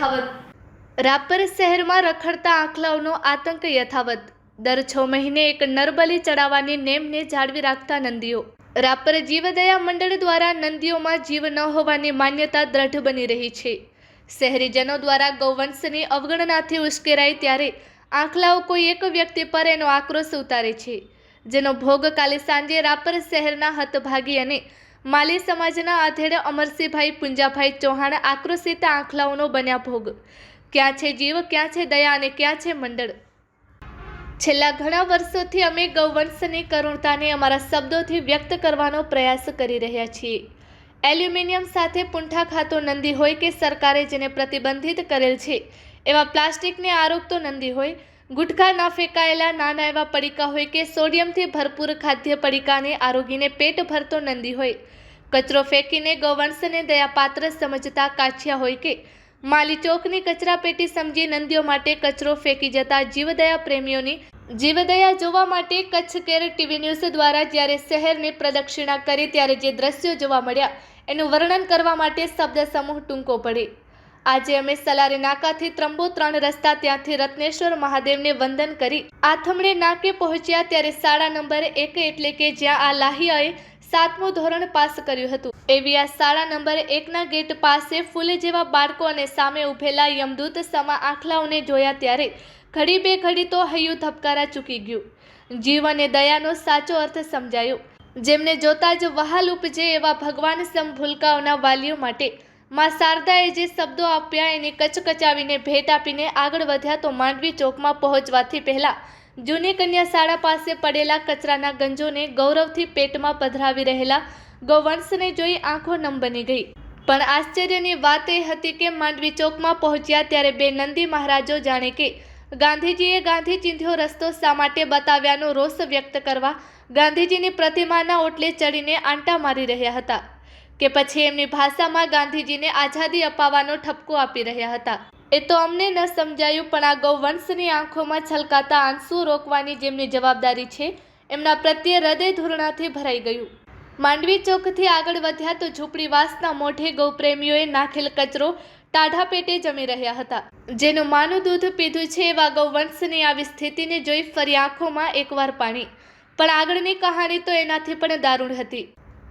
યથાવત રાપર શહેરમાં રખડતા આંખલાઓનો આતંક યથાવત દર 6 મહિને એક નરબલી ચડાવવાની નેમને જાળવી રાખતા નંદીઓ રાપર જીવદયા મંડળ દ્વારા નંદીઓમાં જીવ ન હોવાની માન્યતા દ્રઢ બની રહી છે। શહેરીજનો દ્વારા ગૌવંશની અવગણનાથી ઉશ્કેરાય ત્યારે આંખલાઓ કોઈ એક વ્યક્તિ પર એનો આક્રોશ ઉતારે છે, જેનો ભોગ કાલે સાંજે રાપર શહેરના હતભાગી અને માલી સમાજના આધેડ અમરસિંહભાઈ પુંજાભાઈ ચૌહાણ આક્રોશિત આંખલાઓનો બન્યા ભોગ। ક્યાં છે જીવ, ક્યાં છે દયા અને ક્યાં છે મંડળ? છેલ્લા ઘણા વર્ષોથી અમે ગૌવંશની કરુણતાને અમારા શબ્દોથી વ્યક્ત કરવાનો પ્રયાસ કરી રહ્યા છીએ। એલ્યુમિનિયમ સાથે પૂંઠા ખાતો નંદી હોય કે સરકારે જેને પ્રતિબંધિત કરેલ છે એવા પ્લાસ્ટિકને આરોગતો નંદી હોય, ગુટખા ના ફેંકાયેલા નાના એવા પડીકા હોય કે સોડિયમથી ભરપૂર ખાદ્ય પડીકાને આરોગીને પેટ ભરતો નંદી હોય, કચરો ફેંકીને ગૌવંશને દયાપાત્ર સમજતા કાછિયા હોય કે માલી ચોકની કચરા પેટી સમજી નંદીઓ માટે કચરો ફેંકી જતા જીવદયા પ્રેમીઓની જીવદયા જોવા માટે કચ્છ કેર ટીવી ન્યૂઝ દ્વારા જ્યારે શહેરની પ્રદક્ષિણા કરી ત્યારે જે દ્રશ્યો જોવા મળ્યા એનું વર્ણન કરવા માટે શબ્દ સમૂહ ટૂંકો પડે। આજે અમે સલારી નાકાથી ત્રંબો 3 રસ્તા ત્યાંથી રત્નેશ્વર મહાદેવને વંદન કરી આથમણે નાકે પહોંચ્યા ત્યારે શાળા નંબર 1 એટલે કે જ્યાં આ લાહિયાએ 7મું ધોરણ પાસ કર્યું હતું એવી આ શાળા નંબર 1ના ગેટ પાસે ફૂલ જેવા બાળકો અને સામે ઉભેલા યમદૂત સમા આંખલાઓને જોયા ત્યારે ઘડી બે ઘડી તો હૈયું ધબકારા ચૂકી ગયું। જીવ અને દયાનો સાચો અર્થ સમજાયો। જેમને જોતા જ વહાલ ઉપજે એવા ભગવાન સમ ભૂલકાઓના વાલીઓ માટે માં શારદાએ જે શબ્દો આપ્યા એની કચકચાવીને ભેટ આપીને આગળ વધ્યા તો માંડવી ચોકમાં પહોંચવાથી પહેલા જૂની કન્યા શાળા પાસે પડેલા કચરાના ગંજોને ગૌરવથી પેટમાં પધરાવી રહેલા ગૌવંશને જોઈ આંખો નમ બની ગઈ। પણ આશ્ચર્યની વાત એ હતી કે માંડવી ચોકમાં પહોંચ્યા ત્યારે બે નંદી મહારાજો જાણે કે ગાંધીજીએ ગાંધી ચિંધ્યો રસ્તો શા માટે બતાવ્યાનો રોષ વ્યક્ત કરવા ગાંધીજીની પ્રતિમાના ઓટલે ચડીને આંટા મારી રહ્યા હતા કે પછી એમની ભાષામાં ગાંધીજીને આઝાદી અપાવવાનો ઠપકો આપી રહ્યા હતા એ તો અમને ન સમજાયું। પણ આ ગૌવંશની આંખોમાં છલકાતા આંસુ રોકવાની જેમની જવાબદારી છે એમના પ્રત્યે હૃદય ધૂરણાથી ભરાઈ ગયું। માંડવી ચોકથી આગળ વધ્યા તો ઝૂંપડીવાસના મોઢે ગૌપ્રેમીઓએ નાખેલ કચરો ટાઢા પેટે જમી રહ્યા હતા। જેનું માનું દૂધ પીધું છે એવા ગૌવંશની આવી સ્થિતિને જોઈ ફરી આંખોમાં એકવાર પાણી। પણ આગળની કહાણી તો એનાથી પણ દારૂણ હતી।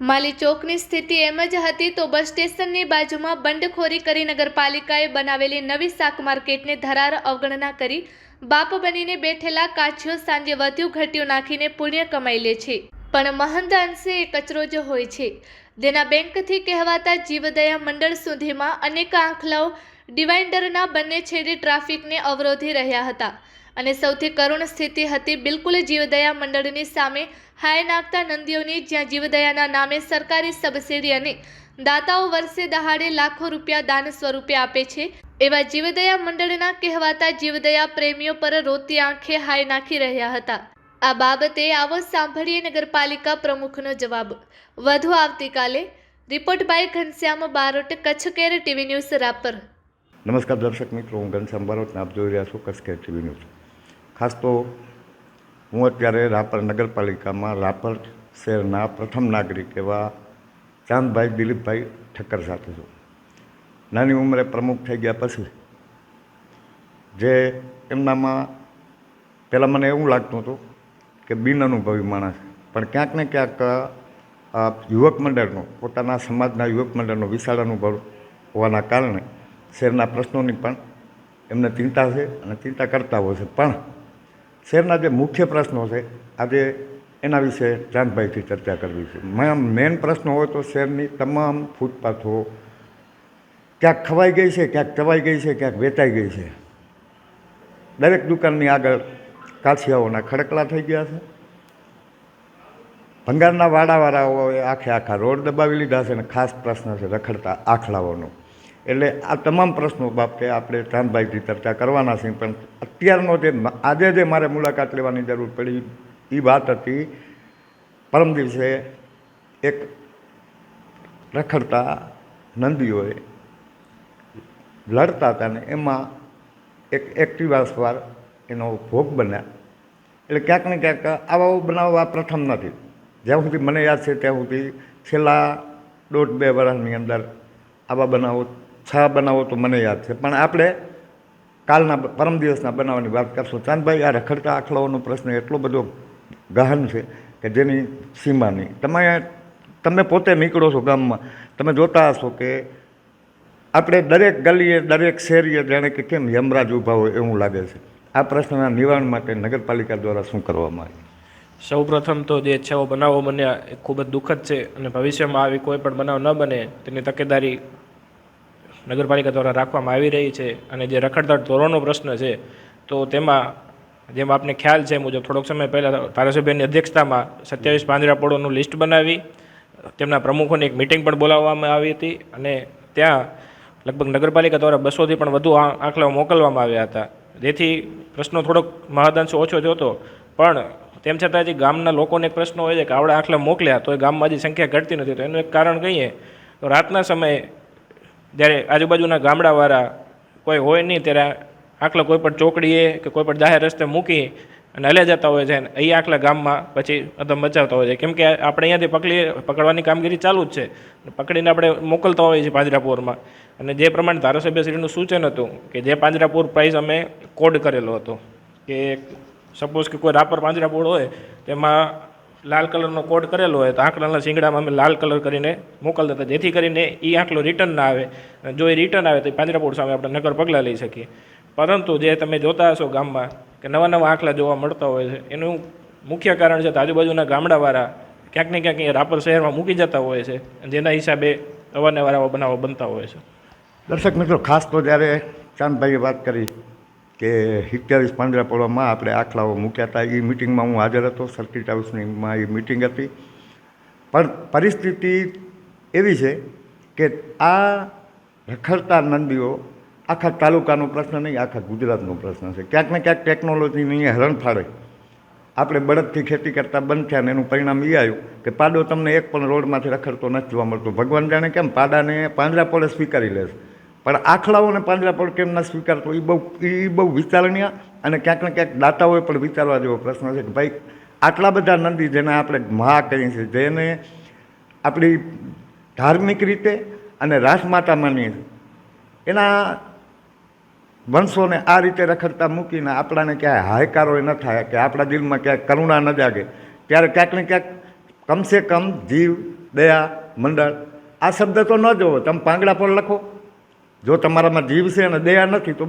માલી ચોકની સ્થિતિ એમ જ હતી તો બસ સ્ટેશનની બાજુમાં બંડખોરી કરી નગરપાલિકાએ બનાવેલી નવી શાક માર્કેટને ધરાર અવગણના કરી બાપ બનીને બેઠેલા કાછીઓ સાંજે વધ્યું ઘટ્યું નાખીને પુણ્ય કમાઈ લે છે। પણ મહંત અંશે એ કચરો જ હોય છે। જેના બેંકથી કહેવાતા જીવદયા મંડળ સુધીમાં અનેક આંખલાઓ ડિવાઇડરના બંને છેડે ટ્રાફિકને અવરોધી રહ્યા હતા અને સૌથી કરુણ સ્થિતિ હતી બિલકુલ જીવદયા મંડળની સામે હાય નાખતા નંદીઓની, જ્યાં જીવદયાના નામે સરકારી સબસિડી અને દાતાઓ વર્ષે દહાડે લાખો રૂપિયા દાન સ્વરૂપે આપે છે એવા જીવદયા મંડળના કહેવાતા જીવદયા પ્રેમીઓ પર રોતી આંખે હાય નાખી રહ્યા હતા। આ બાબતે આવો સાંભળીએ નગરપાલિકા પ્રમુખનો જવાબ। વધુ આવતીકાલે। Report by Ghanshyam Barot, Kutch care TV news Rapar. નમસ્કાર દર્શક મિત્રો, હું ઘનશ્યામ બારોટ આપ જોઈ રહ્યા છો કચ્છ કેર ટીવી ન્યૂઝ। ખાસ તો હું અત્યારે રાપર નગરપાલિકામાં રાપર શહેરના પ્રથમ નાગરિક એવા ચાંદભાઈ દિલીપભાઈ ઠક્કર સાથે છું। નાની ઉંમરે પ્રમુખ થઈ ગયા પછી જે એમનામાં પહેલાં મને એવું લાગતું હતું કે બિનઅનુભવી માણસ, પણ ક્યાંક ને ક્યાંક યુવક મંડળનો, પોતાના સમાજના યુવક મંડળનો વિશાળ અનુભવ હોવાના કારણે શહેરના પ્રશ્નોની પણ એમને ચિંતા છે અને ચિંતા કરતા હોય છે। પણ શહેરના જે મુખ્ય પ્રશ્નો છે આજે એના વિશે ચાંદભાઈથી ચર્ચા કરવી છે। મેન પ્રશ્નો હોય તો શહેરની તમામ ફૂટપાથો ક્યાંક ખવાઈ ગઈ છે, ક્યાંક ચવાઈ ગઈ છે, ક્યાંક વેચાઈ ગઈ છે। દરેક દુકાનની આગળ કાછિયાઓના ખડકલા થઈ ગયા છે। ભંગારના વાડાવાળાઓએ આખા રોડ દબાવી લીધા છે અને ખાસ પ્રશ્ન છે રખડતા આંખલાઓનો। એટલે આ તમામ પ્રશ્નો બાબતે આપણે ચાંદભાઈથી ચર્ચા કરવાના છીએ। પણ અત્યારનો આજે જે મારે મુલાકાત લેવાની જરૂર પડી એ વાત હતી પરમ દિવસે એક રખડતા નંદીઓએ લડતા હતા ને એમાં એક એક્ટિવા સવાર એનો ભોગ બન્યા। એટલે ક્યાંક ને ક્યાંક આવા બનાવ આ પ્રથમ નથી। જ્યાં સુધી મને યાદ છે ત્યાં સુધી છેલ્લા 1.5-2 વર્ષની અંદર આવા બનાવો છા બનાવો તો મને યાદ છે, પણ આપણે કાલના પરમ દિવસના બનાવવાની વાત કરશું. ચાંદભાઈ, આ રખડતા આખલાઓનો પ્રશ્ન એટલો બધો ગહન છે કે જેની સીમા નહીં. તમે પોતે નીકળો છો ગામમાં, તમે જોતા હશો કે આપણે દરેક ગલીએ દરેક શેરીએ જાણે કે કેમ યમરાજ ઊભા હોય એવું લાગે છે. આ પ્રશ્નના નિવારણ માટે નગરપાલિકા દ્વારા શું કરવામાં આવે? સૌ પ્રથમ તો જે છેવો બનાવો બન્યા એ ખૂબ જ દુઃખદ છે અને ભવિષ્યમાં આવી કોઈ પણ બનાવ ન બને તેની તકેદારી નગરપાલિકા દ્વારા રાખવામાં આવી રહી છે. અને જે રખડતા ઢોરોનો પ્રશ્ન છે તો તેમાં જેમ આપને ખ્યાલ છે મુજબ થોડોક સમય પહેલાં ધારાસભ્યની અધ્યક્ષતામાં 27 પાંજરાપોળોનું લિસ્ટ બનાવી તેમના પ્રમુખોની એક મિટિંગ પણ બોલાવવામાં આવી હતી અને ત્યાં લગભગ નગરપાલિકા દ્વારા 200થી પણ વધુ આંકડાઓ મોકલવામાં આવ્યા હતા, જેથી પ્રશ્નો થોડોક મહદઅંશે ઓછો થયો. પણ તેમ છતાં હજી ગામના લોકોને એક પ્રશ્ન હોય છે કે આવડા આંકડા મોકલ્યા તો એ ગામમાં હજી સંખ્યા ઘટતી નથી. તો એનું એક કારણ કહીએ તો રાતના સમયે જ્યારે આજુબાજુના ગામડાવાળા કોઈ હોય નહીં ત્યારે આંકડા કોઈ પણ ચોકડીએ કે કોઈ પણ જાહેર રસ્તે મૂકી અને હલ્યા જતા હોય છે અને અહીં આંકડા ગામમાં પછી અધમ મચાવતા હોય છે, કેમ કે આપણે અહીંયાથી પકડવાની કામગીરી ચાલુ જ છે, પકડીને આપણે મોકલતા હોઈએ છીએ પાંજરાપોળમાં. અને જે પ્રમાણે ધારાસભ્યશ્રીનું સૂચન હતું કે જે પાંજરાપોળ પ્રાઇસ અમે કોડ કરેલો હતો કે સપોઝ કે કોઈ રાપર પાંજરાપોળ હોય તેમાં લાલ કલરનો કોડ કરેલો હોય તો આંકડાના શીંગડામાં અમે લાલ કલર કરીને મોકલતા હતા, જેથી કરીને એ આંકડો રિટર્ન ના આવે. જો એ રિટર્ન આવે તો એ પાંજરાપોળ સામે આપણે નગર પગલાં લઈ શકીએ. પરંતુ જે તમે જોતા હશો ગામમાં કે નવા નવા આંકડા જોવા મળતા હોય છે, એનું મુખ્ય કારણ છે તો આજુબાજુના ગામડાવાળા ક્યાંક ને ક્યાંક અહીંયા રાપર શહેરમાં મૂકી જતા હોય છે, જેના હિસાબે અવારનવાર આવા બનાવો બનતા હોય છે. દર્શક મિત્રો, ખાસ તો જ્યારે ચાંદભાઈએ વાત કરી કે 27 પાંજરાપોળમાં આપણે આખલાઓ મૂક્યા હતા, એ મિટિંગમાં હું હાજર હતો. સર્કિટ હાઉસનીમાં એ મિટિંગ હતી. પણ પરિસ્થિતિ એવી છે કે આ રખડતા નંદીઓ આખા તાલુકાનો પ્રશ્ન નહીં, આખા ગુજરાતનો પ્રશ્ન છે. ક્યાંક ને ક્યાંક ટેકનોલોજીની હરણફાળે આપણે બળદથી ખેતી કરતાં બંધ થયા, અને એનું પરિણામ એ આવ્યું કે પાડો તમને એક પણ રોડમાંથી રખડતો નથી જોવા મળતો. ભગવાન જાણે કેમ પાડાને પાંજરાપોળે સ્વીકારી લે છે, પણ આખલાઓને પાંજરાપોળ કેમ ન સ્વીકારતો એ બહુ વિચારણીય અને ક્યાંક ને ક્યાંક દાતાઓએ પણ વિચારવા જેવો પ્રશ્ન છે કે ભાઈ આટલા બધા નંદી જેને આપણે મહા કહીએ છીએ, જેને આપણી ધાર્મિક રીતે અને રાસમાતા માનીએ છીએ, એના વંશોને આ રીતે રખડતા મૂકીને આપણાને ક્યાંય હાયકારો ન થાય કે આપણા દિલમાં ક્યાંય કરુણા ન જાગે, ત્યારે ક્યાંક ને ક્યાંક કમસે કમ જીવ, દયા, મંડળ આ શબ્દ તો ન જોવો. તમે પાંગડાપોળ લખો, જો તમારામાં જીવ છે અને દયા નથી તો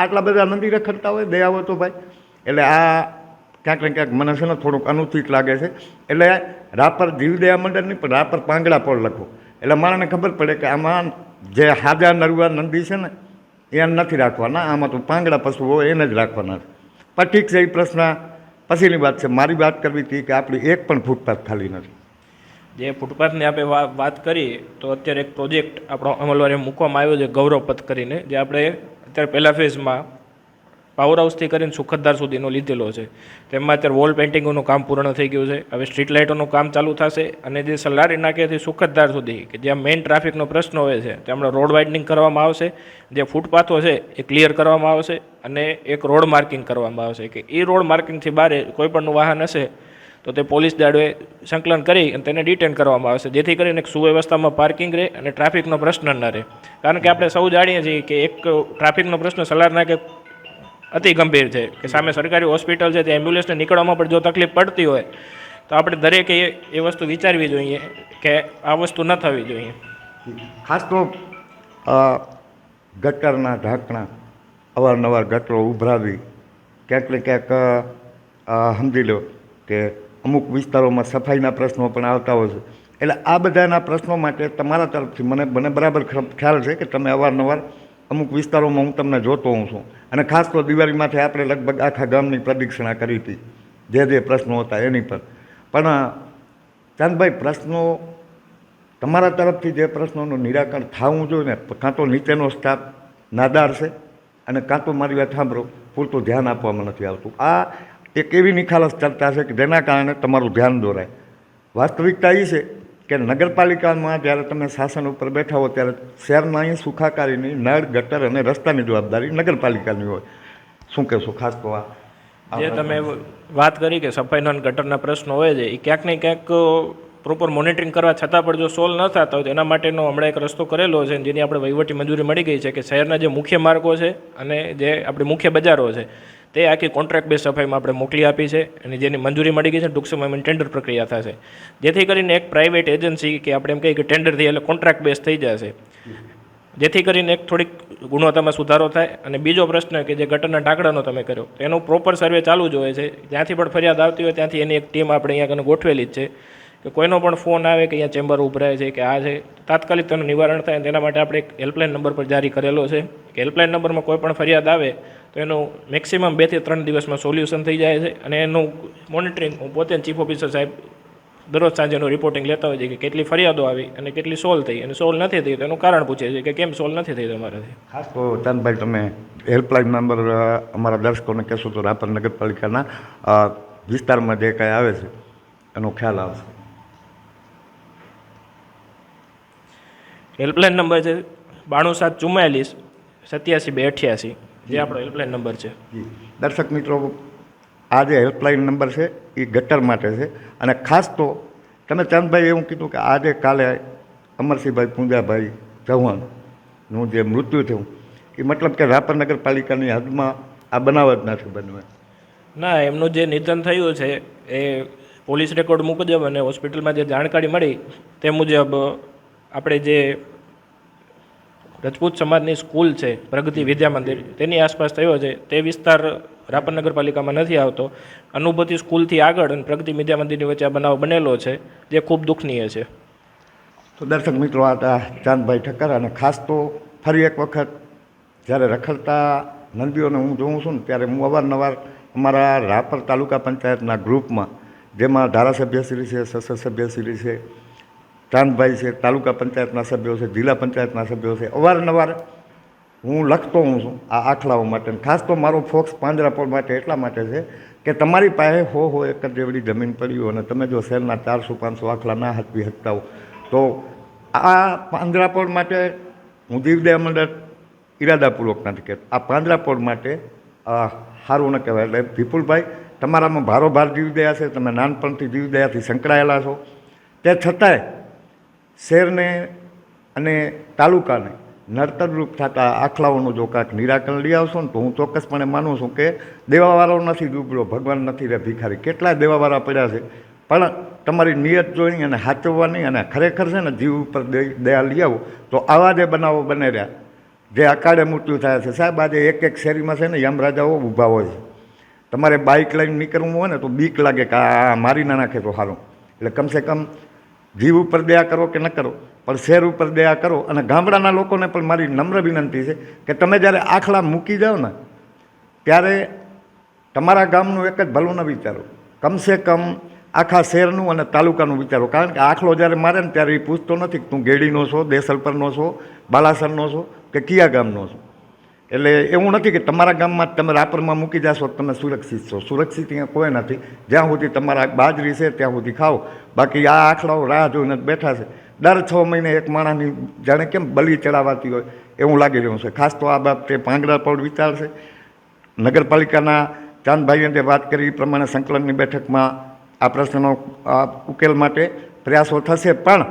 આટલા બધા નંદી રખડતા હોય, દયા હોય તો ભાઈ. એટલે આ ક્યાંક ને ક્યાંક મને છે ને થોડુંક અનુચિત લાગે છે. એટલે રાપર જીવ દયા મંડળ નહીં પણ રાપર પાંગડાપોળ લખો, એટલે મારાને ખબર પડે કે આમાં જે હાજા નરવા નંદી છે ને એને નથી રાખવાના, આમાં તો પાંગડા પશુ હોય એને જ રાખવાના. પણ ઠીક છે, એ પ્રશ્ન પછીની વાત છે. મારી વાત કરવી હતી કે આપણી એક પણ ફૂટપાથ ખાલી નથી. જે ફૂટપાથની આપણે વાત કરી તો અત્યારે એક પ્રોજેક્ટ આપણો અમલવારે મૂકવામાં આવ્યો છે ગૌરવપથ કરીને, જે આપણે અત્યારે પહેલા ફેઝમાં પાવર હાઉસથી કરીને સુખતદાર સુધીનો લીધેલો છે. તેમાં અત્યારે વોલ પેઇન્ટિંગોનું કામ પૂર્ણ થઈ ગયું છે. હવે સ્ટ્રીટ લાઇટોનું કામ ચાલુ થશે અને જે સલારી નાકેથી સુખતદાર સુધી કે જ્યાં મેઇન ટ્રાફિકનો પ્રશ્ન હોય છે ત્યાં આપણે રોડ વાઇડનિંગ કરવામાં આવશે. જે ફૂટપાથો છે એ ક્લિયર કરવામાં આવશે અને એક રોડ માર્કિંગ કરવામાં આવશે કે એ રોડ માર્કિંગથી બહાર કોઈપણનું વાહન હશે તો તે પોલીસ દળોએ સંકલન કરી અને તેને ડિટેન કરવામાં આવશે, જેથી કરીને એક સુવ્યવસ્થામાં પાર્કિંગ રહે અને ટ્રાફિકનો પ્રશ્ન ન રહે. કારણ કે આપણે સૌ જાણીએ છીએ કે એક ટ્રાફિકનો પ્રશ્ન સલાર નાકે અતિ ગંભીર છે કે સામે સરકારી હોસ્પિટલ છે, ત્યાં એમ્બ્યુલન્સને નીકળવામાં પણ જો તકલીફ પડતી હોય તો આપણે દરેકે એ વસ્તુ વિચારવી જોઈએ કે આ વસ્તુ ન થવી જોઈએ. ખાસ તો ગટરના ઢાંકણા અવારનવાર ગટરો ઉભરાવી ક્યાંક ને ક્યાંક સમજી લો કે અમુક વિસ્તારોમાં સફાઈના પ્રશ્નો પણ આવતા હોય છે. એટલે આ બધાના પ્રશ્નો માટે તમારા તરફથી મને બરાબર ખ્યાલ છે કે તમે અવારનવાર અમુક વિસ્તારોમાં હું તમને જોતો હોઉં છું, અને ખાસ તો દિવાળીમાંથી આપણે લગભગ આખા ગામની પ્રદક્ષિણા કરી હતી જે પ્રશ્નો હતા એની પર. પણ ચાંદભાઈ, પ્રશ્નો તમારા તરફથી જે પ્રશ્નોનું નિરાકરણ થવું જોઈએ ને, કાં તો નીચેનો સ્ટાફ નાદાર છે અને કાં તો મારી વાત સાંભળો પૂરતું ધ્યાન આપવામાં નથી આવતું. આ એક એવી નિખાલસ ચર્ચા છે કે જેના કારણે તમારું ધ્યાન દોરાય. વાસ્તવિકતા એ છે કે નગરપાલિકામાં જ્યારે તમે શાસન ઉપર બેઠા હો ત્યારે શહેરના સુખાકારીની નળ, ગટર અને રસ્તાની જવાબદારી નગરપાલિકાની હોય. શું કહેશો ખાસ તો આ જે તમે વાત કરી કે સફાઈના અને ગટરના પ્રશ્નો હોય છે એ ક્યાંક ને ક્યાંક પ્રોપર મોનિટરિંગ કરવા છતાં પણ જો સોલ્વ ન થતા હોય તો એના માટેનો હમણાં એક રસ્તો કરેલો છે જેની આપણે વહીવટી મંજૂરી મળી ગઈ છે કે શહેરના જે મુખ્ય માર્ગો છે અને જે આપણી મુખ્ય બજારો છે તે આખી કોન્ટ્રાક્ટ બેઝ સફાઈમાં આપણે મોકલી આપી છે અને જેની મંજૂરી મળી ગઈ છે. ટૂંક સમયમાં ટેન્ડર પ્રક્રિયા થશે જેથી કરીને એક પ્રાઇવેટ એજન્સી કે આપણે એમ કહીએ કે ટેન્ડરથી એટલે કોન્ટ્રાક્ટ બેઝ થઈ જશે જેથી કરીને એક થોડીક ગુણવત્તામાં સુધારો થાય. અને બીજો પ્રશ્ન કે જે ગટરના ટાંકડાનો તમે કર્યો તો એનું પ્રોપર સર્વે ચાલુ જ હોય છે. જ્યાંથી પણ ફરિયાદ આવતી હોય ત્યાંથી એની એક ટીમ આપણે અહીંયા કને ગોઠવેલી જ છે કે કોઈનો પણ ફોન આવે કે અહીંયા ચેમ્બર ઉભરાય છે કે આ છે તાત્કાલિક તેનું નિવારણ થાય. તેના માટે આપણે એક હેલ્પલાઇન નંબર પર જારી કરેલો છે કે હેલ્પલાઇન નંબરમાં કોઈ પણ ફરિયાદ આવે તો એનું મેક્સિમમ 2 થી 3 દિવસમાં સોલ્યુશન થઈ જાય છે. અને એનું મોનિટરિંગ હું પોતે ચીફ ઓફિસર સાહેબ દરરોજ સાંજે એનું રિપોર્ટિંગ લેતા હોય છે કે કેટલી ફરિયાદો આવી અને કેટલી સોલ્વ થઈ અને સોલ્વ નથી થઈ તો એનું કારણ પૂછે છે કે કેમ સોલ્વ નથી થઈ તમારાથી. ખાસ તો ચાંદભાઈ તમે હેલ્પલાઇન નંબર અમારા દર્શકોને કહેશો તો રાપર નગરપાલિકાના વિસ્તારમાં જે કાંઈ આવે છે એનો ખ્યાલ આવશે. હેલ્પલાઇન નંબર છે 92 744 87 288 જે આપણો હેલ્પલાઇન નંબર છે. દર્શક મિત્રો, આ જે હેલ્પલાઇન નંબર છે એ ગટર માટે છે. અને ખાસ તો તમે ચાંદભાઈ એવું કીધું કે આજે કાલે અમરસિંહભાઈ પૂંજાભાઈ ચૌહાણનું જે મૃત્યુ થયું એ મતલબ કે રાપર નગરપાલિકાની હદમાં આ બનાવ જ નથી બન્યો. ના, એમનું જે નિધન થયું છે એ પોલીસ રેકોર્ડ મુજબ અને હોસ્પિટલમાં જે જાણકારી મળી તે મુજબ આપણે જે રજપૂત સમાજની સ્કૂલ છે પ્રગતિ વિદ્યા મંદિર તેની આસપાસ થયો છે. તે વિસ્તાર રાપર નગરપાલિકામાં નથી આવતો. અનુભૂતિ સ્કૂલથી આગળ અને પ્રગતિ વિદ્યા મંદિરની વચ્ચે આ બનાવ બનેલો છે જે ખૂબ દુઃખનીય છે. તો દર્શક મિત્રો, આ હતા ચાંદભાઈ ઠક્કર. અને ખાસ તો ફરી એક વખત જ્યારે રખડતા નંદીઓને હું જોઉં છું ને ત્યારે હું અવારનવાર અમારા રાપર તાલુકા પંચાયતના ગ્રુપમાં, જેમાં ધારાસભ્યશ્રી છે, સભ્યશ્રી છે, ચાંદભાઈ છે, તાલુકા પંચાયતના સભ્યો છે, જિલ્લા પંચાયતના સભ્યો છે, અવારનવાર હું લખતો હું છું આ આખલાઓ માટે. ખાસ તો મારો ફોક્સ પાંજરાપોળ માટે એટલા માટે છે કે તમારી પાસે 100 એકર જેવડી જમીન પડી હોય અને તમે જો શહેરના 400-500 આખલા ના હાથવી શકતા હો તો આ પાંજરાપોળ માટે હું જીવદયા મંડળ ઈરાદાપૂર્વક નથી કહેતો. આ પાંજરાપોળ માટે સારું ન કહેવાય. એટલે વિપુલભાઈ, તમારામાં ભારોભાર જીવદયા છે, તમે નાનપણથી જીવદયાથી સંકળાયેલા છો, તે છતાંય શહેરને અને તાલુકાને નડતરરૂપ થતા આખલાઓનું જો કાંઈક નિરાકરણ લઈ આવશો ને તો હું ચોક્કસપણે માનું છું કે દેવાવાળો નથી ડૂબલો, ભગવાન નથી રે ભિખારી. કેટલાય દેવાવાળા પડ્યા છે, પણ તમારી નિયત જોઈ અને સાચવવાની અને ખરેખર છે ને જીવ ઉપર દયા લઈ આવો તો આવા જે બનાવો બને રહ્યા જે અકાળે મૃત્યુ થાય છે. સાહેબ, આજે એક શેરીમાં છે ને યમરાજાઓ ઊભા હોય છે. તમારે બાઇક લઈને નીકળવું હોય ને તો બીક લાગે કે આ મારી ના નાખે તો સારું. એટલે કમસે કમ જીવ ઉપર દયા કરો કે ન કરો, પણ શહેર ઉપર દયા કરો. અને ગામડાના લોકોને પણ મારી નમ્ર વિનંતી છે કે તમે જ્યારે આખલા મૂકી જાઓ ને ત્યારે તમારા ગામનું એક જ ભલું ન વિચારો, કમસે કમ આખા શહેરનું અને તાલુકાનું વિચારો. કારણ કે આખલો જ્યારે મારે ને ત્યારે એ પૂછતો નથી કે તું ગેડીનો છો, દેસલપરનો છો, બાલાસરનો છો કે કયા ગામનો છો. એટલે એવું નથી કે તમારા ગામમાં તમે રાપરમાં મૂકી જશો તમે સુરક્ષિત છો. સુરક્ષિત અહીંયા કોઈ નથી. જ્યાં સુધી તમારા બાજરી છે ત્યાં સુધી ખાઓ. બાકી આ આખલાઓ રાહ જોઈને જ બેઠા છે. દર 6 મહિને એક માણસની જાણે કેમ બલી ચડાવાતી હોય એવું લાગી રહ્યું છે. ખાસ તો આ બાબતે પાંજરાપોળ વિચાર છે. નગરપાલિકાના ચાંદભાઈએ જે વાત કરી એ પ્રમાણે સંકલનની બેઠકમાં આ પ્રશ્નનો ઉકેલ માટે પ્રયાસો થશે. પણ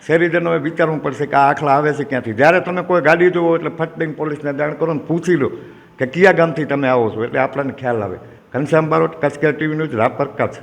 શહેરીજનોએ વિચારવું પડશે કે આ આખલા આવે છે ક્યાંથી. જ્યારે તમે કોઈ ગાડી જોવો એટલે ફટ દઈને પોલીસને જાણ કરો ને પૂછી લો કે કયા ગામથી તમે આવો છો, એટલે આપણને ખ્યાલ આવે. Ghanshyam Barot, Kutch care TV news, Rapar, Kutch.